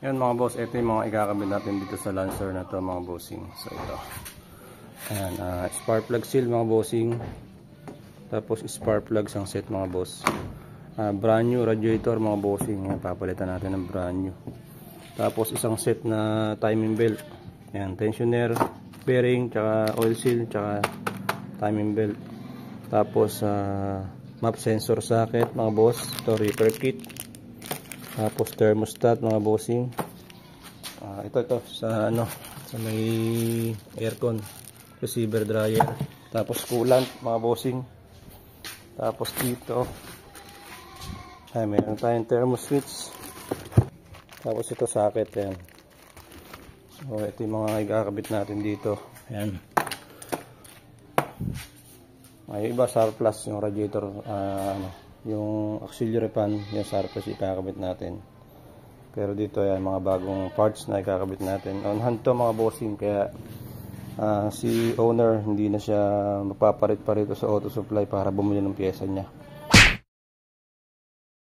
Yan mga boss, ito yung mga ikakabit natin dito sa Lancer na to mga bossing. So ito. Ayan, spark plug seal mga bossing. Tapos spark plug ang set mga boss. Brand new radiator mga bossing. Ayan, papalitan natin ng brand new. Tapos isang set na timing belt. Ayan, tensioner, bearing, tsaka oil seal, tsaka timing belt. Tapos map sensor socket mga boss. Ito repair kit. Tapos thermostat mga bossing. Ito sa sa may aircon, receiver dryer. Tapos coolant mga bossing. Tapos dito meron tayong thermo switch. Tapos ito socket yan. So ito yung mga ikakabit natin dito. Ayan. May iba surplus yung radiator, yung auxiliary fan, yung surplus ikakabit natin. Pero dito yan mga bagong parts na ikakabit natin. On hand to mga bossing, kaya si owner hindi na siya magpapalit pa rito sa auto supply para bumili ng pyesa niya.